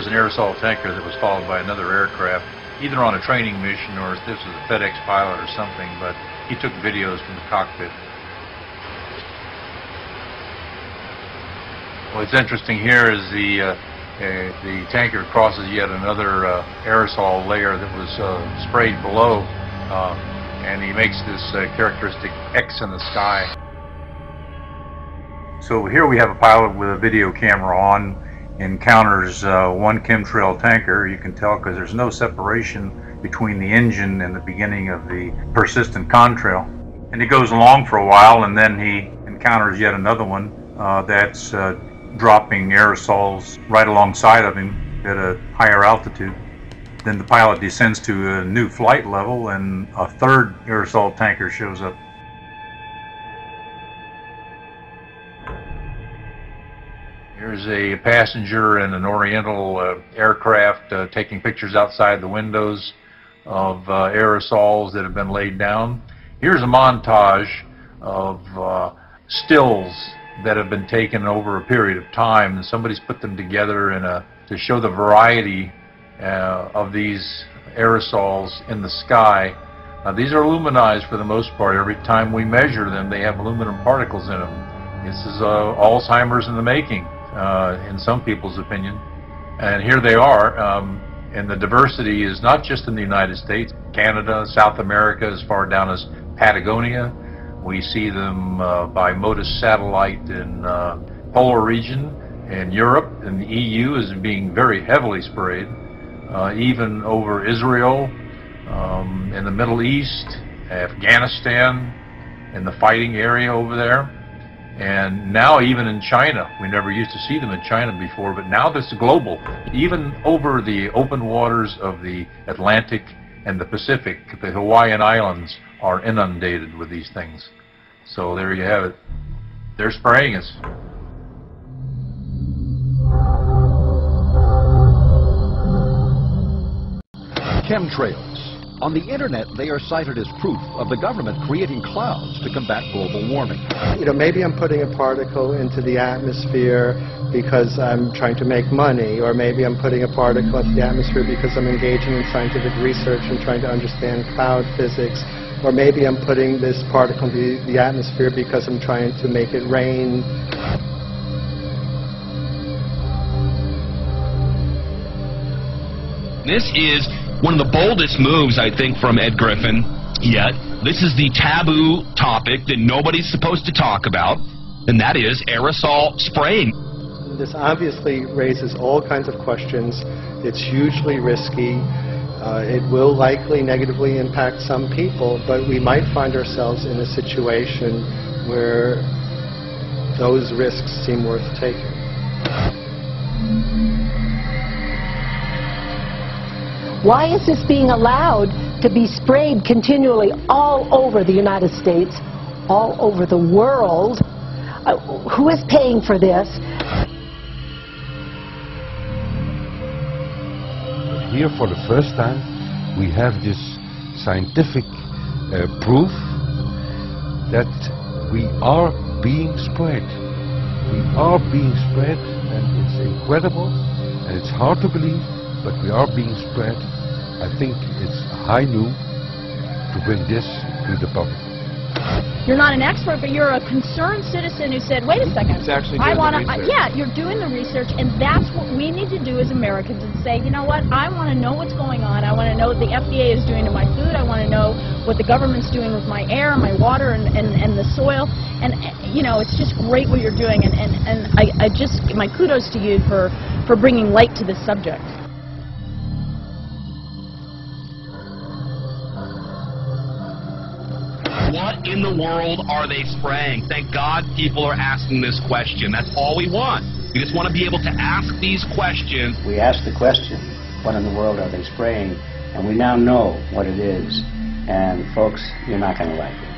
Here's an aerosol tanker that was followed by another aircraft, either on a training mission or if this was a FedEx pilot or something, but he took videos from the cockpit. What's interesting here is the tanker crosses yet another aerosol layer that was sprayed below, and he makes this characteristic X in the sky. So here we have a pilot with a video camera on, encounters one chemtrail tanker. You can tell because there's no separation between the engine and the beginning of the persistent contrail. And he goes along for a while, and then he encounters yet another one that's dropping aerosols right alongside of him at a higher altitude. Then the pilot descends to a new flight level, and a third aerosol tanker shows up. Here's a passenger in an Oriental aircraft taking pictures outside the windows of aerosols that have been laid down. Here's a montage of stills that have been taken over a period of time, and somebody's put them together to show the variety of these aerosols in the sky. These are aluminized for the most part. Every time we measure them, they have aluminum particles in them. This is Alzheimer's in the making, in some people's opinion. And here they are, and the diversity is not just in the United States, Canada, South America, as far down as Patagonia. We see them by MODIS satellite in polar region, in Europe, and the EU is being very heavily sprayed, even over Israel, in the Middle East, Afghanistan, in the fighting area over there, and now even in China. We never used to see them in China before, but now this is global. Even over the open waters of the Atlantic and the Pacific, the Hawaiian Islands are inundated with these things. So there you have it. They're spraying us. Chemtrails. On the internet, they are cited as proof of the government creating clouds to combat global warming. You know, maybe I'm putting a particle into the atmosphere because I'm trying to make money, or maybe I'm putting a particle into the atmosphere because I'm engaging in scientific research and trying to understand cloud physics, or maybe I'm putting this particle into the atmosphere because I'm trying to make it rain. This is one of the boldest moves, I think, from Ed Griffin yet. This is the taboo topic that nobody's supposed to talk about, and that is aerosol spraying. This obviously raises all kinds of questions. It's hugely risky. It will likely negatively impact some people, but we might find ourselves in a situation where those risks seem worth taking. Why is this being allowed to be sprayed continually all over the United States, all over the world? Who is paying for this? Here for the first time we have this scientific proof that we are being spread. We are being spread, and it's incredible and it's hard to believe, but we are being spread. I think it's high noon to bring this to the public. You're not an expert, but you're a concerned citizen who said, wait a second, I want to, yeah, you're doing the research, and that's what we need to do as Americans, and say, you know what, I want to know what's going on. I want to know what the FDA is doing to my food. I want to know what the government's doing with my air, my water, and the soil. And, you know, it's just great what you're doing, and I just, my kudos to you for bringing light to this subject. What in the world are they spraying? Thank God people are asking this question. That's all we want. We just want to be able to ask these questions. We asked the question, what in the world are they spraying? And we now know what it is. And folks, you're not going to like it.